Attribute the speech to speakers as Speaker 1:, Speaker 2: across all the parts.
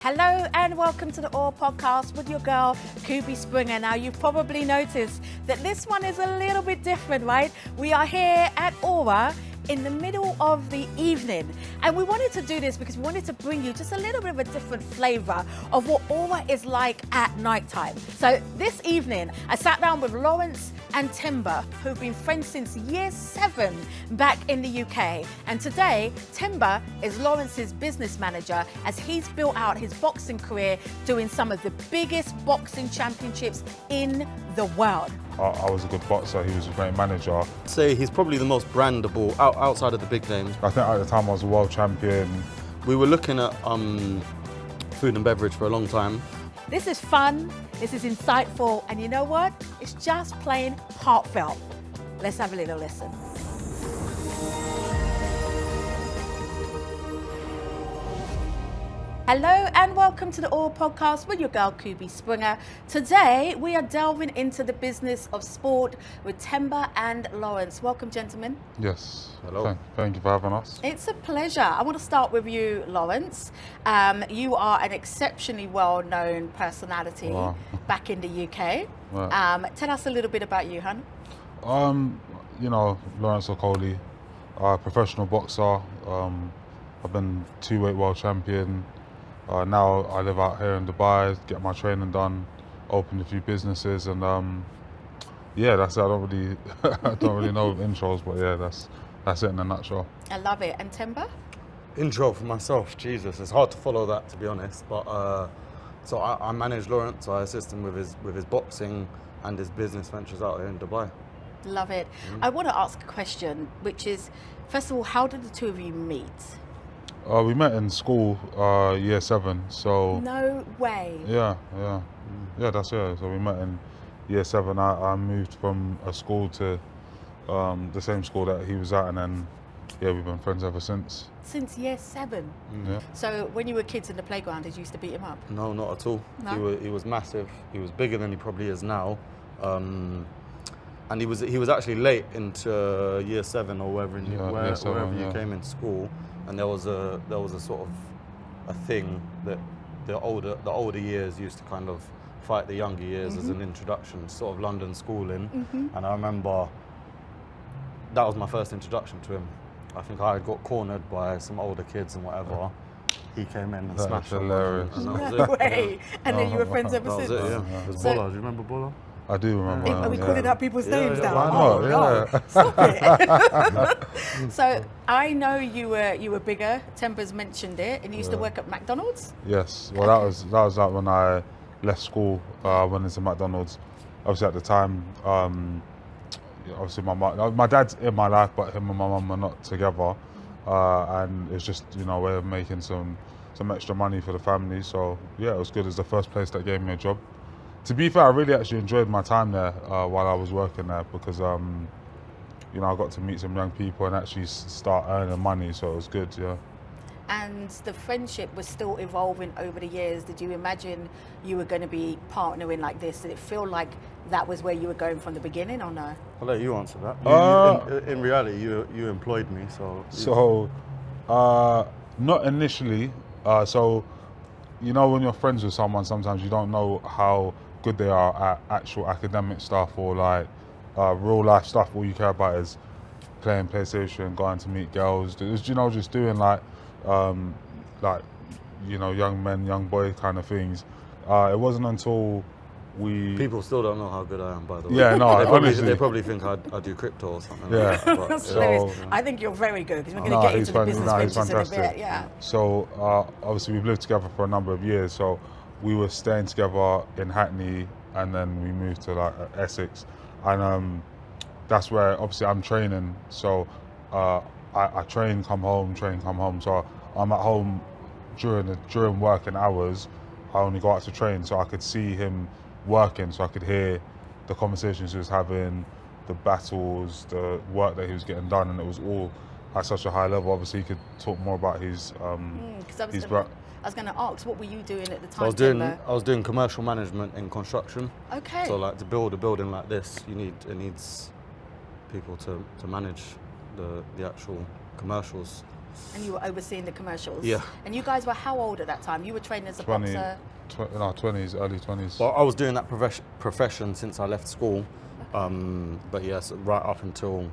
Speaker 1: Hello and welcome to the AURA Podcast with your girl, Okolie Springer. Now, you've probably noticed that this one is a little bit different, right? We are here at AURA in the middle of the evening. And we wanted to do this because we wanted to bring you just a little bit of a different flavor of what AURA is like at nighttime. So this evening, I sat down with Lawrence and Themba, who've been friends since year 7 back in the UK. And today, Themba is Lawrence's business manager as he's built out his boxing career doing some of the biggest boxing championships in the world.
Speaker 2: I was a good boxer, he was a great manager.
Speaker 3: I'd say he's probably the most brandable outside of the big names.
Speaker 2: I think at the time I was a world champion.
Speaker 3: We were looking at food and beverage for a long time.
Speaker 1: This is fun, this is insightful, and you know what? It's just plain heartfelt. Let's have a little listen. Hello and welcome to the AURA Podcast with your girl, Okolie Springer. Today, we are delving into the business of sport with Themba and Lawrence. Welcome, gentlemen.
Speaker 2: Yes.
Speaker 3: Hello.
Speaker 2: Thank you for having us.
Speaker 1: It's a pleasure. I want to start with you, Lawrence. You are an exceptionally well-known personality back in the UK.
Speaker 2: Right.
Speaker 1: Tell us a little bit about you, hon.
Speaker 2: Lawrence Okolie, professional boxer. I've been 2-weight world champion. Now I live out here in Dubai, get my training done, opened a few businesses, and that's it. I don't really know intros, but yeah, that's it in a nutshell.
Speaker 1: I love it. And Themba?
Speaker 3: Intro for myself, Jesus, it's hard to follow that, to be honest. But so I manage Lawrence, so I assist him with his boxing and his business ventures out here in Dubai.
Speaker 1: Love it. I want to ask a question, which is, first of all, how did the two of you meet?
Speaker 2: We met in school, year 7. So
Speaker 1: No way.
Speaker 2: yeah, that's it. So we met in year 7. I moved from a school to the same school that he was at, and then we've been friends ever since.
Speaker 1: Since year 7?
Speaker 2: Yeah.
Speaker 1: So when you were kids in the playground, did you used to beat him up?
Speaker 3: No, not at all.
Speaker 1: No?
Speaker 3: He was massive. He was bigger than he probably is now. And he was actually late into year 7 or wherever you came in school. And there was a sort of a thing that the older years used to kind of fight the younger years as an introduction, sort of London schooling. And I remember that was my first introduction to him. I think I got cornered by some older kids and whatever. He came in and smashed him.
Speaker 2: Hilarious.
Speaker 3: And that was
Speaker 1: No way. And then you were friends ever
Speaker 3: That was
Speaker 1: since?
Speaker 3: it, yeah. It was
Speaker 1: So-
Speaker 3: Bola. Do you remember Bola?
Speaker 2: I do remember.
Speaker 1: Are we
Speaker 2: yeah.
Speaker 1: calling out people's names now?
Speaker 2: Why not?
Speaker 1: Oh,
Speaker 2: Yeah.
Speaker 1: God. Stop it. So I know you were bigger. Themba's mentioned it, and you used to work at McDonald's?
Speaker 2: Yes. Well, that was like when I left school. I went into McDonald's. Obviously, at the time, obviously my dad's in my life, but him and my mum are not together, and it's just a way of making some extra money for the family. So yeah, it was good. It's the first place that gave me a job. To be fair, I really actually enjoyed my time there while I was working there because I got to meet some young people and actually start earning money. So it was good. Yeah.
Speaker 1: And the friendship was still evolving over the years. Did you imagine you were going to be partnering like this? Did it feel like that was where you were going from the beginning, or no?
Speaker 3: I'll let you answer that. In reality, you employed me, so.
Speaker 2: So, not initially. So, when you're friends with someone, sometimes you don't know how good they are at actual academic stuff or like real life stuff. All you care about is playing PlayStation, going to meet girls. Just doing young men, young boy kind of things. It wasn't until
Speaker 3: People still don't know how good I am, by the way.
Speaker 2: Yeah, no,
Speaker 3: they probably think I do crypto or something.
Speaker 2: Yeah.
Speaker 3: Like that, but,
Speaker 1: That's
Speaker 2: So-
Speaker 1: hilarious. I think you're very good because we're going to get into the business
Speaker 2: he's
Speaker 1: ventures in a
Speaker 2: fantastic.
Speaker 1: bit. Yeah.
Speaker 2: So obviously we've lived together for a number of years. So we were staying together in Hackney, and then we moved to Essex, and that's where obviously I'm training. So I train, come home, train, come home. So I'm at home during working hours. I only go out to train, so I could see him working, so I could hear the conversations he was having, the battles, the work that he was getting done, and it was all at such a high level. Obviously, he could talk more about his
Speaker 1: I was going to ask, what were you doing at the time?
Speaker 3: So I was doing commercial management in construction.
Speaker 1: Okay.
Speaker 3: So to build a building like this, it needs people to manage the actual commercials.
Speaker 1: And you were overseeing the commercials?
Speaker 3: Yeah.
Speaker 1: And you guys were how old at that time? You were training as a boxer?
Speaker 2: In our 20s, early 20s.
Speaker 3: Well, I was doing that profession since I left school. But yes, right up until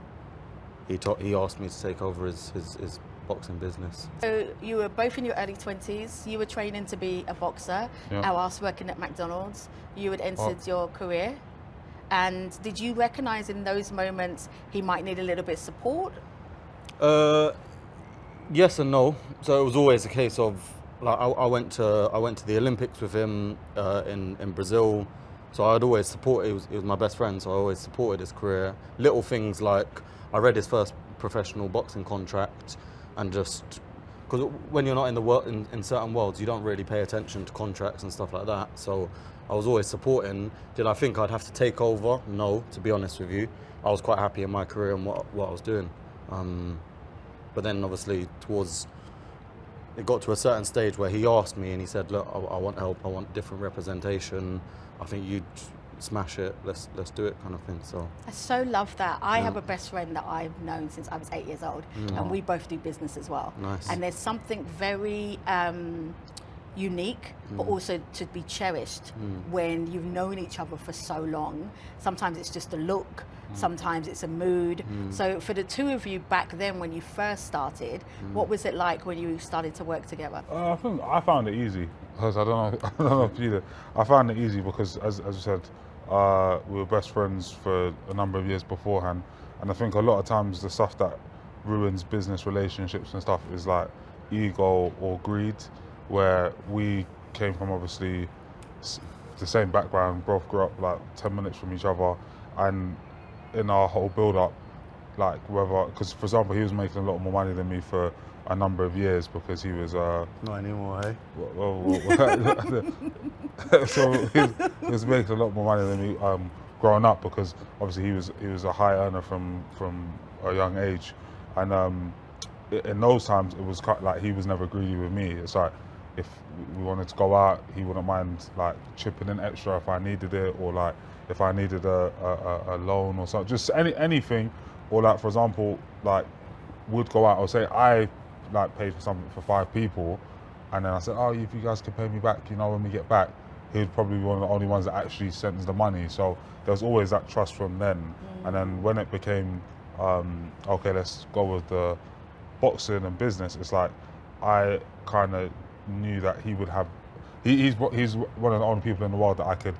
Speaker 3: he asked me to take over his boxing business.
Speaker 1: So you were both in your early 20s. You were training to be a boxer.
Speaker 2: Yeah.
Speaker 1: Whilst working at McDonald's. You had entered your career. And did you recognise in those moments he might need a little bit of support?
Speaker 3: Yes and no. So it was always a case of like I went to the Olympics with him in Brazil. So I'd always support. He was my best friend, so I always supported his career. Little things like I read his first professional boxing contract, and just because when you're not in the world in certain worlds, you don't really pay attention to contracts and stuff like that. So I was always supporting. Did I think I'd have to take over? No, to be honest with you. I was quite happy in my career and what I was doing. But then obviously it got to a certain stage where he asked me and he said, look, I want help, I want different representation. I think you'd smash it, let's do it kind of thing. So
Speaker 1: I so love that. I have a best friend that I've known since I was 8 years old, and we both do business as well.
Speaker 3: Nice.
Speaker 1: And there's something very unique, but also to be cherished when you've known each other for so long. Sometimes it's just a look, sometimes it's a mood. So for the two of you back then when you first started, what was it like when you started to work together?
Speaker 2: I think I found it easy because I don't know if you did. I found it easy because as you said, we were best friends for a number of years beforehand, and I think a lot of times the stuff that ruins business relationships and stuff is like ego or greed, where we came from obviously the same background, both grew up like 10 minutes from each other, and in our whole build-up, like because for example he was making a lot more money than me for a number of years because he was
Speaker 3: not anymore, hey?
Speaker 2: So he was making a lot more money than me growing up because obviously he was a high earner from a young age, and in those times it was like he was never greedy with me. It's like if we wanted to go out, he wouldn't mind like chipping in extra if I needed it, or like if I needed a loan or something, just anything, or like for example, like would go out or say I like paid for something for 5 people, and then I said, oh, if you guys can pay me back, when we get back, he'd probably be one of the only ones that actually sends the money. So there was always that trust from then. And then when it became okay, let's go with the boxing and business, it's like I kind of knew that he would have. He's one of the only people in the world that I could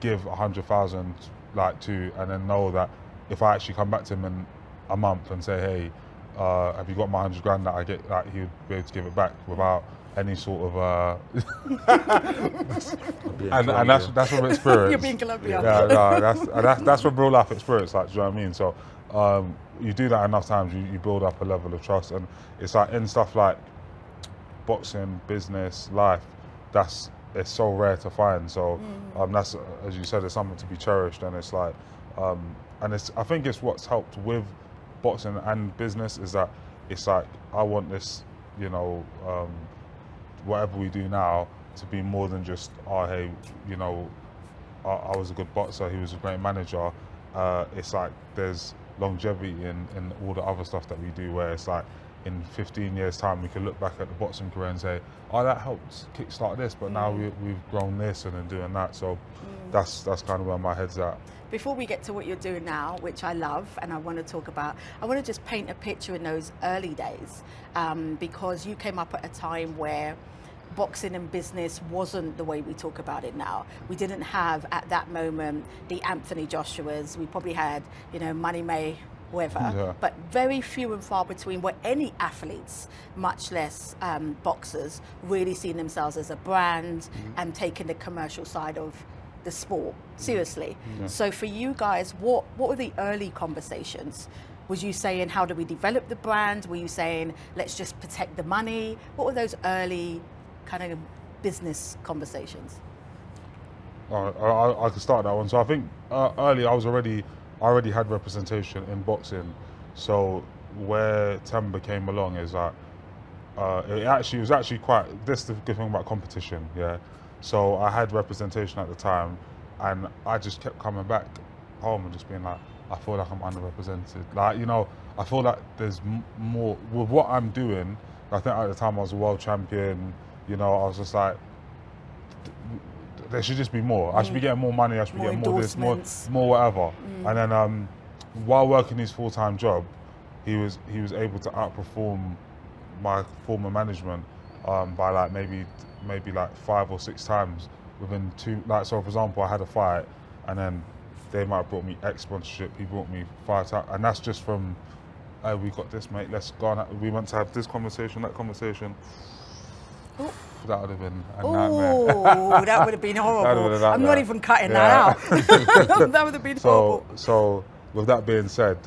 Speaker 2: give 100,000 like to, and then know that if I actually come back to him in a month and say, hey, have you got my 100 grand that I get, like he would be able to give it back without any sort of and that's from experience.
Speaker 1: You're being Colombia.
Speaker 2: Yeah, no, that's from real life experience, like, do you know what I mean? So you do that enough times, you build up a level of trust, and it's like in stuff like boxing, business, life, it's so rare to find. So that's, as you said, it's something to be cherished, and it's like and I think it's what's helped with boxing and business is that it's like I want this, whatever we do now to be more than just, oh hey, I was a good boxer, he was a great manager. It's like there's longevity in all the other stuff that we do, where it's like in 15 years time we can look back at the boxing career and say, oh, that helped kickstart this, but now we've grown this and then doing that. So that's kind of where my head's at.
Speaker 1: Before we get to what you're doing now, which I love and I want to talk about, I want to just paint a picture in those early days, because you came up at a time where boxing and business wasn't the way we talk about it now. We didn't have at that moment the Anthony Joshuas. We probably had, Money May, whoever, but very few and far between were any athletes, much less boxers, really seeing themselves as a brand and taking the commercial side of the sport seriously. So for you guys, what were the early conversations? Was you saying, how do we develop the brand? Were you saying, let's just protect the money? What were those early kind of business conversations?
Speaker 2: I could start that one. So I think early I already had representation in boxing. So where Themba came along is that it was actually quite, this is the good thing about competition, yeah. So I had representation at the time, and I just kept coming back home and just being like, I feel like I'm underrepresented. Like, you know, I feel like there's more with what I'm doing. I think at the time I was a world champion, you know, I was just like, there should just be more. I should be getting more money, I should be getting more this, more whatever. And then while working his full-time job, he was able to outperform my former management by like maybe like 5 or 6 times within 2. Like, so for example, I had a fight, and then they might have brought me X sponsorship. He brought me 5 times, and that's just from, hey, we got this, mate. Let's go on. We went to have this conversation, that conversation. Ooh. That would have been a nightmare.
Speaker 1: Oh, that would have been horrible. I'm not even cutting that out. That would have been horrible.
Speaker 2: So with that being said,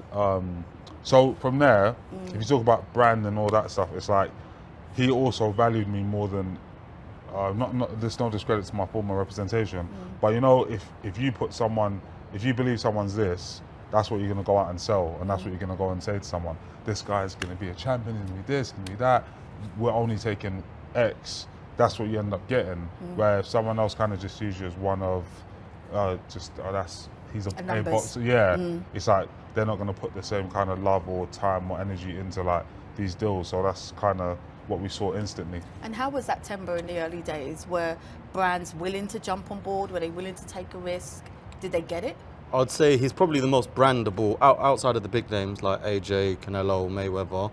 Speaker 2: so from there, if you talk about brand and all that stuff, it's like he also valued me more than there's no discredit to my former representation, but you know, if you believe someone's this, that's what you're going to go out and sell, and that's what you're going to go and say to someone. This guy's going to be a champion, he's going to be this, going to be that. We're only taking X. That's what you end up getting. Where if someone else kind of just sees you as one of he's a boxer. Yeah, it's like they're not going to put the same kind of love or time or energy into like these deals. So that's kind of what we saw instantly. And
Speaker 1: how was that, Themba, in the early days? Were brands willing to jump on board? Were they willing to take a risk? Did they get it?
Speaker 3: I'd say he's probably the most brandable outside of the big names like AJ, Canelo, Mayweather.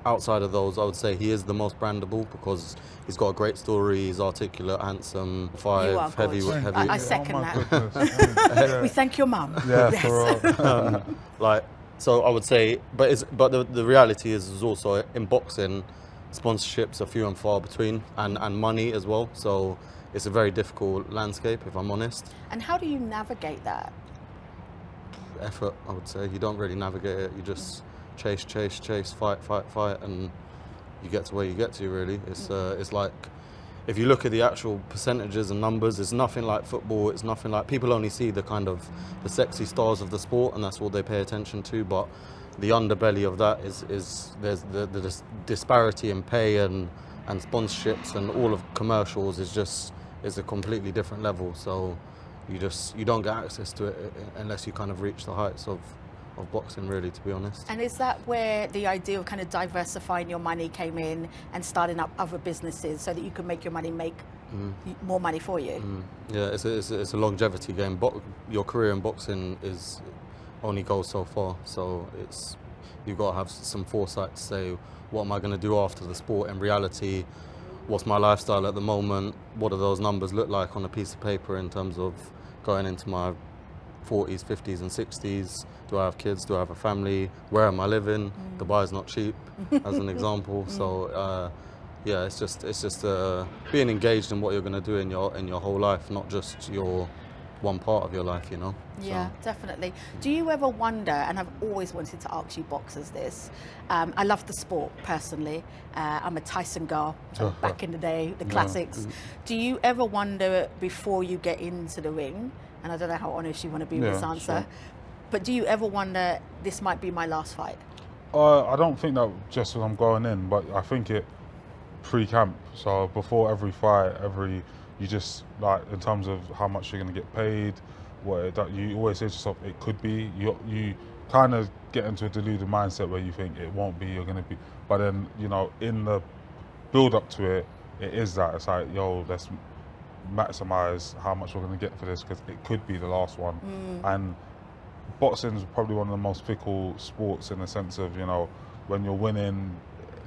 Speaker 3: Outside of those, I would say he is the most brandable because he's got a great story, he's articulate, handsome, heavy.
Speaker 1: I second that. We thank your mum.
Speaker 2: Yeah, yes.
Speaker 3: Like, so I would say, but the reality is also in boxing, sponsorships are few and far between, and money as well. So it's a very difficult landscape, if I'm honest.
Speaker 1: And how do you navigate that?
Speaker 3: Effort, I would say. You don't really navigate it. You just chase, fight, and you get to where you get to, really. It's like, if you look at the actual percentages and numbers, it's nothing like football. It's nothing like, people only see the kind of the sexy stars of the sport, and that's what they pay attention to. But the underbelly of that is there's the disparity in pay and sponsorships, and all of commercials is a completely different level. So you don't get access to it unless you kind of reach the heights of boxing, really, to be honest.
Speaker 1: And is that where the idea of kind of diversifying your money came in and starting up other businesses so that you can make your money make more money for you?
Speaker 3: Yeah, it's a longevity game. Your career in boxing only goes so far, so you've got to have some foresight to say, what am I going to do after the sport? In reality, what's my lifestyle at the moment? What do those numbers look like on a piece of paper in terms of going into my 40s, 50s and 60s? Do I have kids? Do I have a family? Where am I living? Dubai's not cheap, as an example. So yeah, it's just being engaged in what you're going to do in your whole life, not just your one part of your life, you know.
Speaker 1: Yeah, definitely. Do you ever wonder, and I've always wanted to ask you boxers this, I love the sport personally, I'm a Tyson girl, back in the day, the classics. Do you ever wonder before you get into the ring, and I don't know how honest you want to be with this answer, but do you ever wonder, this might be my last fight?
Speaker 2: I don't think that just when I'm going in, but I think it pre-camp, so before every fight, you just, like, in terms of how much you're going to get paid, you always say to yourself, it could be. You kind of get into a deluded mindset where you think it won't be, you're going to be. But then, you know, in the build up to it, it is that. It's like, yo, let's maximize how much we're going to get for this because it could be the last one. And boxing is probably one of the most fickle sports in the sense of, you know, when you're winning,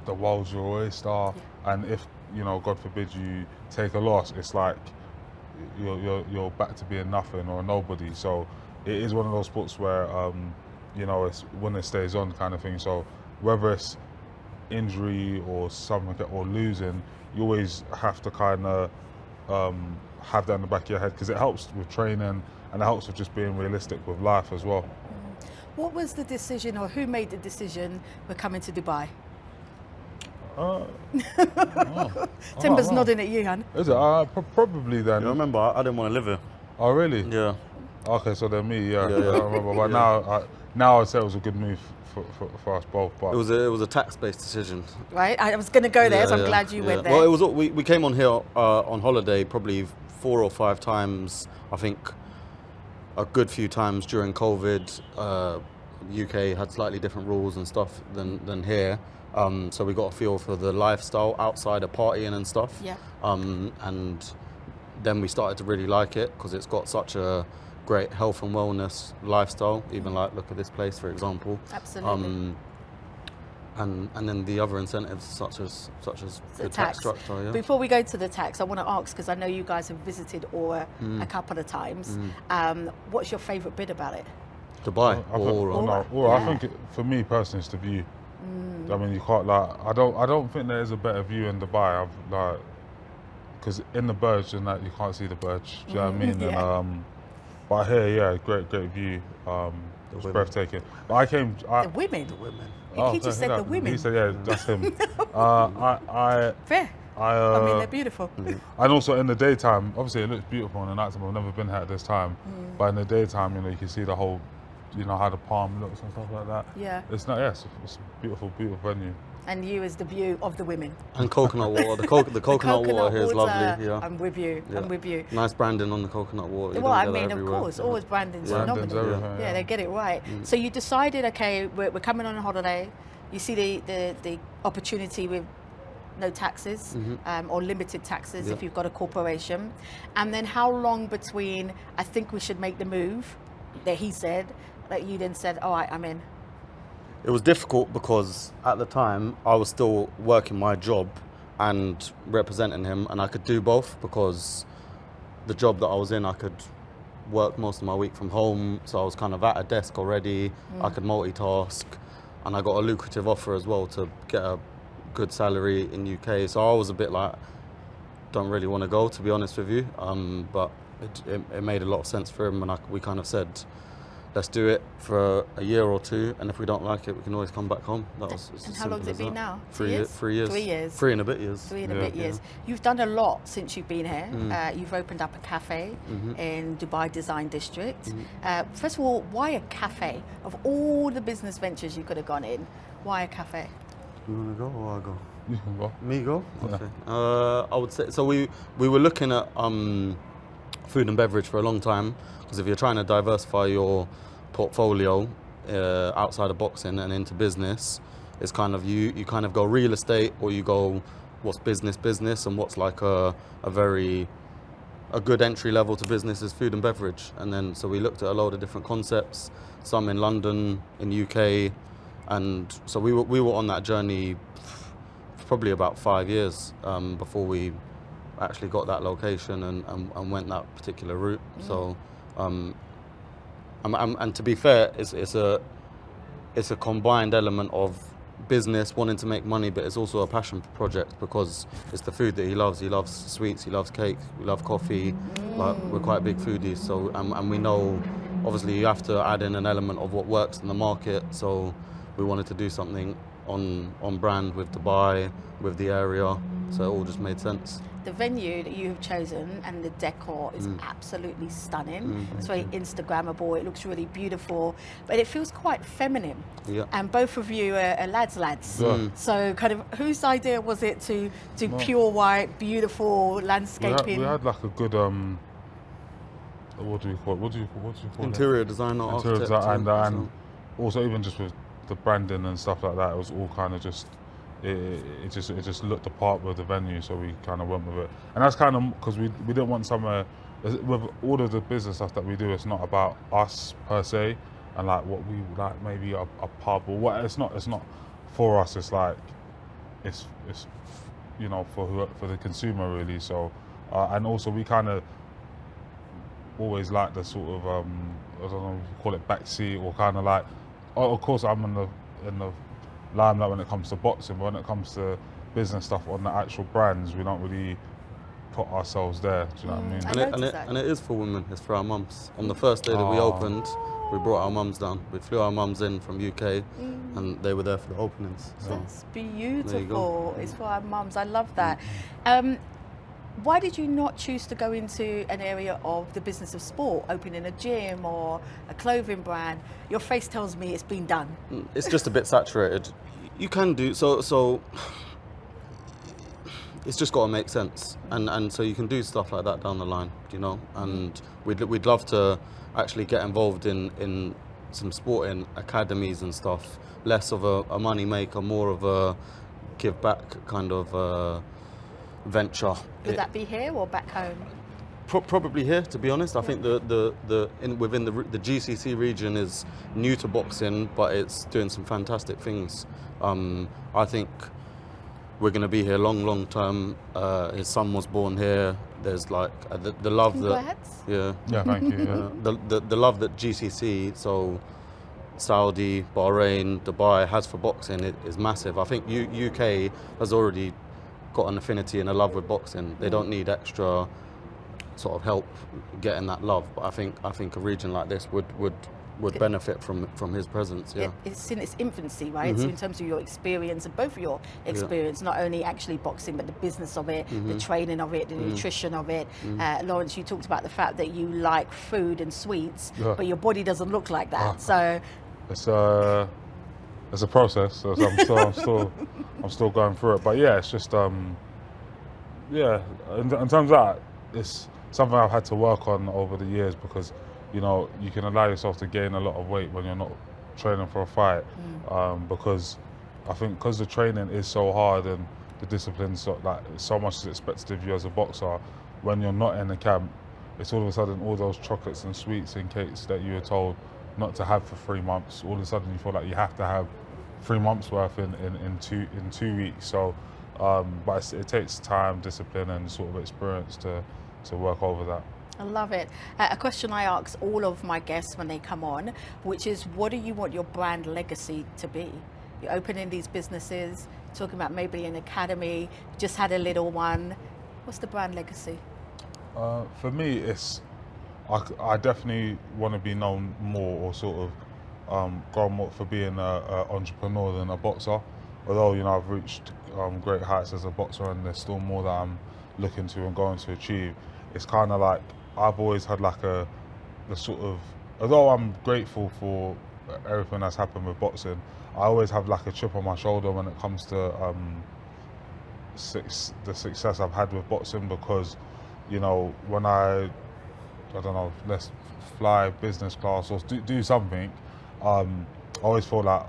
Speaker 2: the world's your oyster. And if, you know, God forbid you take a loss, it's like you're back to being nothing or a nobody. So it is one of those sports where, you know, it's when it stays on kind of thing. So whether it's injury or something or losing, you always have to kind of have that in the back of your head because it helps with training and it helps with just being realistic with life as well.
Speaker 1: What was the decision, or who made the decision we're coming to Dubai? Themba's nodding at you, Han.
Speaker 2: Is it? Probably then.
Speaker 3: You remember, I didn't want to live here.
Speaker 2: Oh, really?
Speaker 3: Yeah.
Speaker 2: Okay, so then me, yeah. I remember. But now I'd say it was a good move for us both. But
Speaker 3: it was a tax-based decision.
Speaker 1: Right. I was going to go there, so I'm glad you went there.
Speaker 3: Well, it was. We came on here on holiday probably 4 or 5 times. I think a good few times during COVID. UK had slightly different rules and stuff than here. So we got a feel for the lifestyle outside of partying and stuff.
Speaker 1: Yeah.
Speaker 3: And then we started to really like it because it's got such a great health and wellness lifestyle. Even like, look at this place, for example.
Speaker 1: Absolutely.
Speaker 3: And then the other incentives such as the tax structure. Yeah.
Speaker 1: Before we go to the tax, I want to ask, because I know you guys have visited AURA a couple of times. What's your favourite bit about it?
Speaker 3: Dubai or AURA?
Speaker 2: I think for me personally, it's the view. I mean, you can't I don't think there is a better view in Dubai. Because in the Burj and that you can't see the Burj. Do you know what I mean?
Speaker 1: Yeah.
Speaker 2: And but here, great view. It was breathtaking. But I came.
Speaker 1: The women. He just said the women.
Speaker 2: He said, yeah, that's him.
Speaker 1: Fair. I mean, they're beautiful.
Speaker 2: And also in the daytime, obviously it looks beautiful in the nighttime. I've never been here at this time, but in the daytime, you can see the whole, how the palm looks and stuff like that.
Speaker 1: Yeah.
Speaker 2: It's a beautiful venue.
Speaker 1: And you as the view of the women.
Speaker 3: And coconut water. The coconut water here is lovely. Yeah.
Speaker 1: I'm with you. Yeah. I'm with you.
Speaker 3: Nice branding on the coconut water.
Speaker 1: Well, I mean, of course, always branding's phenomenal. Yeah, they get it right. So you decided, okay, we're coming on a holiday. You see the opportunity with no taxes or limited taxes if you've got a corporation. And then how long between, I think we should make the move, that he said, that you then said, all right, I'm in?
Speaker 3: It was difficult because at the time I was still working my job and representing him, and I could do both because the job that I was in, I could work most of my week from home, so I was kind of at a desk already. I could multitask, and I got a lucrative offer as well to get a good salary in UK. So I was a bit like, don't really want to go, to be honest with you. But it made a lot of sense for him, and we kind of said, let's do it for a year or two, and if we don't like it, we can always come back home.
Speaker 1: And how long has it been now?
Speaker 3: 3 years. 3 years.
Speaker 1: 3 years.
Speaker 3: 3 and a bit years.
Speaker 1: 3 and a bit years. You've done a lot since you've been here. You've opened up a cafe in Dubai Design District. First of all, why a cafe? Of all the business ventures you could have gone in, why a cafe?
Speaker 3: You want to go or I go?
Speaker 2: You can go.
Speaker 3: Me go? Okay. I would say, so we were looking at food and beverage for a long time, because if you're trying to diversify your portfolio outside of boxing and into business, it's kind of you kind of go real estate, or you go what's business, and what's like a good entry level to business is food and beverage. And then so we looked at a load of different concepts, some in London, in UK, and so we were on that journey probably about 5 years before we actually got that location and went that particular route. So and to be fair, it's a combined element of business, wanting to make money, but it's also a passion project because it's the food that he loves. He loves sweets, he loves cake, we love coffee. Like, we're quite big foodies, so and we know obviously you have to add in an element of what works in the market. So we wanted to do something on brand with Dubai, with the area, so it all just made sense.
Speaker 1: The venue that you've chosen and the decor is absolutely stunning. It's very Instagrammable. It looks really beautiful, but it feels quite feminine.
Speaker 3: Yeah.
Speaker 1: And both of you are lads. So kind of whose idea was it to do pure white, beautiful landscaping?
Speaker 2: We had like a good what do you call it?
Speaker 3: Interior designer, architect.
Speaker 2: And also even just with the branding and stuff like that, it was all kind of just. It just looked the part with the venue, so we kind of went with it. And that's kind of because we didn't want somewhere with all of the business stuff that we do. It's not about us per se, and like what we like, maybe a pub or what. It's not for us. It's like it's for the consumer really. So and also we kind of always like the sort of I don't know if you call it backseat, or kind of like, of course I'm in the limelight when it comes to boxing, but when it comes to business stuff on the actual brands, we don't really put ourselves there. Do you know what I mean?
Speaker 3: And it is for women. It's for our mums. On the first day that we opened, we brought our mums down. We flew our mums in from UK, and they were there for the openings. So
Speaker 1: that's beautiful. It's for our mums. I love that. Why did you not choose to go into an area of the business of sport, opening a gym or a clothing brand? Your face tells me it's been done. It's
Speaker 3: just a bit saturated. You can do so it's just got to make sense, and so you can do stuff like that down the line, you know. And we'd love to actually get involved in some sporting academies and stuff. Less of a money maker, more of a give back kind of venture.
Speaker 1: Would that be here or back home?
Speaker 3: Probably here, to be honest. I think within the GCC region is new to boxing, but it's doing some fantastic things. I think we're going to be here long term. His son was born here. There's like the love
Speaker 1: Congrats.
Speaker 3: that
Speaker 2: Thank you.
Speaker 3: the love that GCC, so Saudi, Bahrain, Dubai has for boxing is massive. I think UK has already got an affinity and a love with boxing. They don't need extra sort of help getting that love, but I think a region like this would benefit from his presence. Yeah,
Speaker 1: it's in its infancy, right? So in terms of your experience, and both of your experience, not only actually boxing, but the business of it, the training of it, the nutrition of it. Lawrence, you talked about the fact that you like food and sweets, but your body doesn't look like that. So
Speaker 2: it's a process. So I'm still going through it. But yeah, it's just in terms of that, it's something I've had to work on over the years, because you know you can allow yourself to gain a lot of weight when you're not training for a fight, because I think because the training is so hard and the discipline so much is expected of you as a boxer. When you're not in the camp, it's all of a sudden all those chocolates and sweets and cakes that you were told not to have for 3 months. All of a sudden you feel like you have to have 3 months worth in 2 weeks. So, but it takes time, discipline, and sort of experience to work over that.
Speaker 1: I love it. A question I ask all of my guests when they come on, which is, what do you want your brand legacy to be? You're opening these businesses, talking about maybe an academy, just had a little one. What's the brand legacy?
Speaker 2: For me, I definitely want to be known more, or sort of go more for being an entrepreneur than a boxer. Although, you know, I've reached great heights as a boxer, and there's still more that I'm looking to and going to achieve. It's kind of like I've always had like the sort of, although I'm grateful for everything that's happened with boxing, I always have like a chip on my shoulder when it comes to the success I've had with boxing, because, you know, when I don't know, let's fly business class or do something, I always feel like,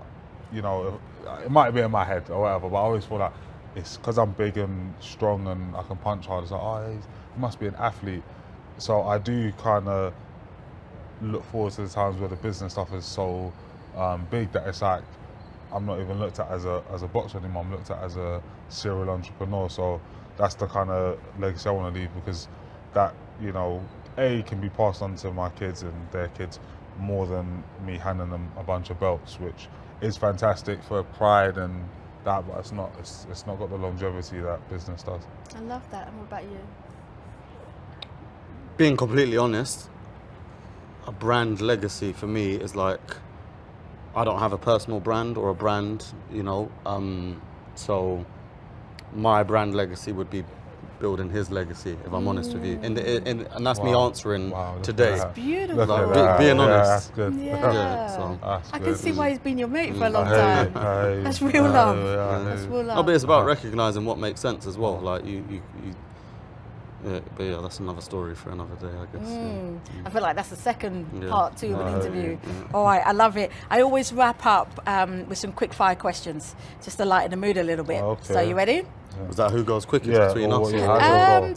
Speaker 2: you know, it might be in my head or whatever, but I always feel like it's because I'm big and strong and I can punch hard. It's like, oh, he must be an athlete. So I do kind of look forward to the times where the business stuff is so big that it's like I'm not even looked at as a boxer anymore. I'm looked at as a serial entrepreneur. So that's the kind of legacy I want to leave, because that, you know, can be passed on to my kids and their kids more than me handing them a bunch of belts, which is fantastic for pride and that, but it's not got the longevity that business does.
Speaker 1: I love that. And what about you?
Speaker 3: Being completely honest, a brand legacy for me is like, I don't have a personal brand or a brand, you know, so my brand legacy would be building his legacy, if I'm honest with you. And that's me answering today.
Speaker 1: It's beautiful.
Speaker 3: Like, being honest.
Speaker 2: That's good.
Speaker 1: Yeah.
Speaker 3: So
Speaker 1: I can see why he's been your mate for a long time. That's real love. That's real love.
Speaker 3: No, but it's about recognising what makes sense as well. Like but yeah, that's another story for another day, I guess.
Speaker 1: I feel like that's the second part two of an interview. All right, I love it. I always wrap up with some quick fire questions, just to lighten the mood a little bit.
Speaker 2: Okay.
Speaker 1: So you ready?
Speaker 3: Was that who goes quickest between us?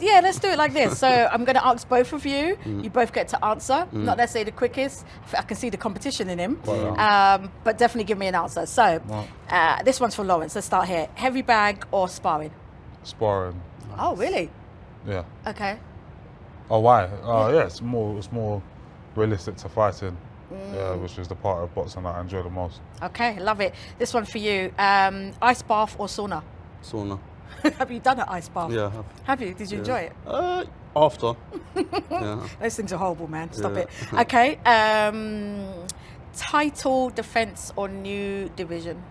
Speaker 1: Yeah, let's do it like this. So I'm going to ask both of you. You both get to answer. Not necessarily the quickest. I can see the competition in him. But definitely give me an answer. So this one's for Lawrence. Let's start here. Heavy bag or sparring?
Speaker 2: Sparring.
Speaker 1: Oh, really?
Speaker 2: Yeah.
Speaker 1: Okay.
Speaker 2: Oh, why? Yeah, it's more realistic to fighting, which is the part of boxing that I enjoy the most.
Speaker 1: Okay, love it. This one for you. Ice bath or sauna?
Speaker 3: Sauna.
Speaker 1: Have you done an ice bath?
Speaker 3: Yeah.
Speaker 1: Have you? Did you enjoy it?
Speaker 3: After. Yeah.
Speaker 1: Those things are horrible, man. Stop it. Okay. Title defense or new division?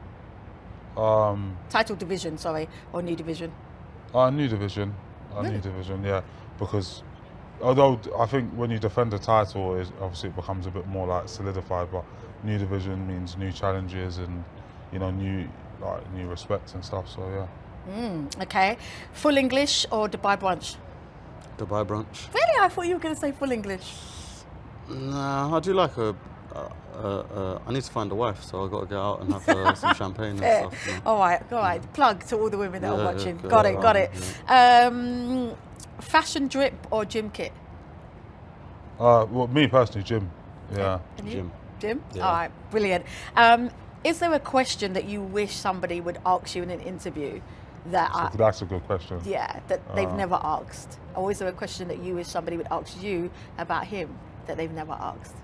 Speaker 1: Title division, sorry, or new division?
Speaker 2: New division.
Speaker 1: Really?
Speaker 2: New division, yeah. Because although I think when you defend the title, obviously it becomes a bit more like solidified, but new division means new challenges and, you know, new respect and stuff. So yeah.
Speaker 1: Okay. Full English or Dubai brunch?
Speaker 3: Dubai brunch.
Speaker 1: Really? I thought you were going to say full English.
Speaker 3: Nah, I do like I need to find a wife, so I've got to get out and have some champagne and stuff. You know.
Speaker 1: All right. Plug to all the women that are watching.
Speaker 3: Yeah,
Speaker 1: Got it.
Speaker 3: Yeah.
Speaker 1: Fashion drip or gym kit?
Speaker 2: Well, me personally, gym. Yeah.
Speaker 1: And you?
Speaker 3: Gym. Yeah.
Speaker 1: All right, brilliant. Is there a question that you wish somebody would ask you in an interview
Speaker 2: That's a good question.
Speaker 1: that they've never asked? Or is there a question that you wish somebody would ask you about him that they've never asked?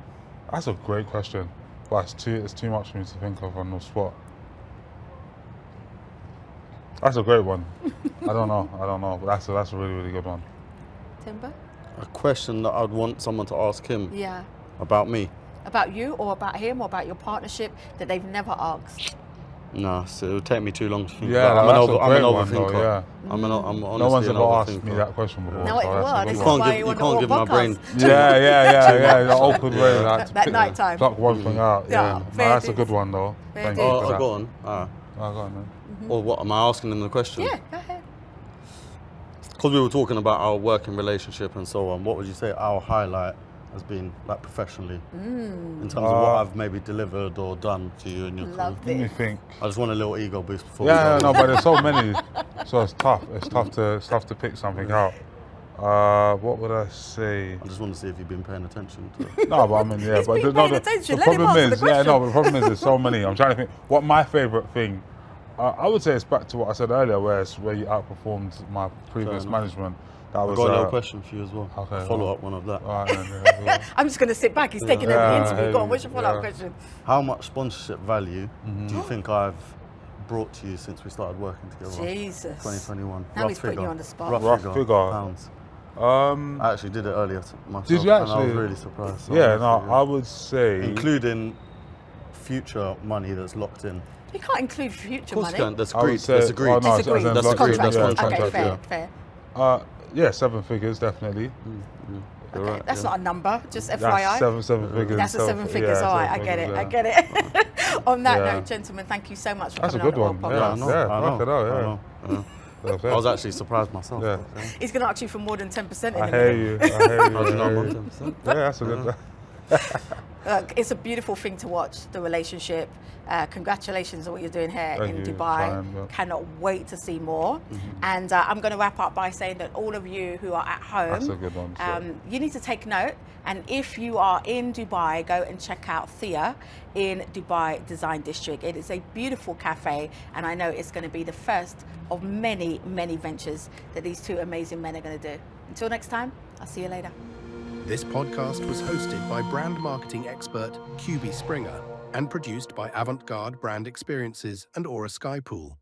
Speaker 2: That's a great question, but it's too much for me to think of on the spot. That's a great one. I don't know, but that's a really, really good one.
Speaker 1: Themba?
Speaker 3: A question that I'd want someone to ask him.
Speaker 1: Yeah.
Speaker 3: About me.
Speaker 1: About you or about him or about your partnership that they've never asked?
Speaker 3: No, so it would take me too long to think.
Speaker 2: Yeah,
Speaker 3: I'm
Speaker 2: that's
Speaker 3: an
Speaker 2: a great one
Speaker 3: overthinker.
Speaker 2: though, yeah.
Speaker 3: I'm honestly
Speaker 2: No one's
Speaker 3: an
Speaker 2: ever asked
Speaker 3: overthinker.
Speaker 2: me that question before.
Speaker 1: No,
Speaker 2: so that's a
Speaker 1: well,
Speaker 2: good
Speaker 1: this
Speaker 2: one.
Speaker 1: is why you
Speaker 3: You
Speaker 1: want
Speaker 3: can't
Speaker 1: the
Speaker 3: give my
Speaker 1: podcast.
Speaker 3: brain.
Speaker 2: Yeah. The awkward way like, to
Speaker 1: That
Speaker 2: pick-
Speaker 1: night time.
Speaker 2: pluck one thing out.
Speaker 1: Yeah,
Speaker 2: Yeah, no,
Speaker 1: fair
Speaker 2: that's a
Speaker 1: dues.
Speaker 2: good one though.
Speaker 1: Fair
Speaker 2: Thank
Speaker 1: dues.
Speaker 2: you for that.
Speaker 3: Go on.
Speaker 2: Oh, go on, man.
Speaker 3: Or what, am I asking them the question?
Speaker 1: Yeah, go ahead.
Speaker 3: Because we were talking about our working relationship and so on, what would you say our highlight has been, like professionally, in terms of what I've maybe delivered or done to you and your team?
Speaker 1: Love
Speaker 2: Let me
Speaker 1: this.
Speaker 2: think.
Speaker 3: I just want a little ego boost before
Speaker 2: Yeah,
Speaker 3: we go.
Speaker 2: no, but there's so many, so it's tough. It's tough to pick something out. What would I say?
Speaker 3: I just want to see if you've been paying attention to it.
Speaker 2: No, but I mean, yeah,
Speaker 1: He's
Speaker 2: but
Speaker 1: been
Speaker 2: no,
Speaker 1: paying
Speaker 2: the
Speaker 1: attention. Let him
Speaker 2: problem
Speaker 1: answer
Speaker 2: is,
Speaker 1: the
Speaker 2: yeah, no,
Speaker 1: question.
Speaker 2: but the problem is there's so many. I'm trying to think what my favourite thing. I would say it's back to what I said earlier, where you outperformed my previous
Speaker 3: enough.
Speaker 2: management. That
Speaker 3: I've
Speaker 2: was
Speaker 3: got a little question for you as well.
Speaker 2: Okay,
Speaker 3: A follow
Speaker 2: well.
Speaker 3: up one of that.
Speaker 2: All right, then, yeah.
Speaker 1: I'm just going to sit back. He's taking over the
Speaker 2: Yeah,
Speaker 1: interview. Go on, what's your follow-up
Speaker 2: yeah.
Speaker 1: question?
Speaker 3: How much sponsorship value do you think I've brought to you since we started working together?
Speaker 1: Jesus.
Speaker 3: 2021.
Speaker 1: Now
Speaker 3: Rough
Speaker 1: he's putting
Speaker 3: figure.
Speaker 1: you on the spot.
Speaker 3: Rough
Speaker 2: Figure.
Speaker 3: figure. Pounds. I actually did it earlier myself.
Speaker 2: Did you
Speaker 3: And I
Speaker 2: actually?
Speaker 3: was really surprised. So
Speaker 2: Yeah,
Speaker 3: rough
Speaker 2: no,
Speaker 3: figure.
Speaker 2: I would say.
Speaker 3: Including future money that's locked in.
Speaker 1: You can't include future
Speaker 3: Of course
Speaker 1: money.
Speaker 3: you can. That's
Speaker 2: I would
Speaker 3: agreed.
Speaker 2: say-
Speaker 3: That's agreed.
Speaker 2: oh, no,
Speaker 1: It's agreed.
Speaker 2: as in
Speaker 3: That's
Speaker 2: like-
Speaker 3: agreed.
Speaker 1: Contract.
Speaker 3: That's
Speaker 2: yeah,
Speaker 1: Okay,
Speaker 3: contract,
Speaker 1: fair.
Speaker 2: Yeah, 7 figures definitely.
Speaker 3: You're
Speaker 1: Okay,
Speaker 3: right,
Speaker 1: that's
Speaker 3: yeah.
Speaker 1: not a number, just
Speaker 2: That's
Speaker 1: FYI.
Speaker 2: seven figures.
Speaker 1: That's a seven figures,
Speaker 2: yeah,
Speaker 1: all right, I
Speaker 2: seven
Speaker 1: get it,
Speaker 2: figures,
Speaker 1: I
Speaker 2: yeah.
Speaker 1: get it. On that
Speaker 2: Yeah.
Speaker 1: note, gentlemen, thank you so much for
Speaker 2: That's a
Speaker 1: coming
Speaker 2: good
Speaker 1: on the
Speaker 2: one.
Speaker 1: World
Speaker 3: Yeah, I
Speaker 1: Podcast.
Speaker 3: know.
Speaker 2: Yeah,
Speaker 3: I
Speaker 2: knock
Speaker 3: know.
Speaker 2: it out,
Speaker 3: I
Speaker 2: yeah.
Speaker 3: know.
Speaker 2: That's
Speaker 3: I
Speaker 2: it.
Speaker 3: was actually surprised myself.
Speaker 2: Yeah.
Speaker 1: He's going to ask you for more than 10% in
Speaker 2: I
Speaker 1: a
Speaker 2: hear
Speaker 1: minute.
Speaker 2: you. I hear you.
Speaker 3: How do you know
Speaker 2: I
Speaker 3: I'm
Speaker 2: hear
Speaker 3: on
Speaker 2: you.
Speaker 3: 10%?
Speaker 2: Yeah, that's a good.
Speaker 1: Look, it's a beautiful thing to watch, the relationship. Congratulations on what you're doing here
Speaker 2: Thank
Speaker 1: in
Speaker 2: you.
Speaker 1: Dubai.
Speaker 2: Fine, yeah.
Speaker 1: Cannot wait to see more. And I'm going to wrap up by saying that all of you who are at home,
Speaker 2: That's a good one, so.
Speaker 1: you need to take note. And if you are in Dubai, go and check out Thea in Dubai Design District. It is a beautiful cafe, and I know it's going to be the first of many, many ventures that these two amazing men are going to do. Until next time, I'll see you later.
Speaker 4: This podcast was hosted by brand marketing expert QB Springer and produced by Avant-Garde Brand Experiences and AURA Skypool.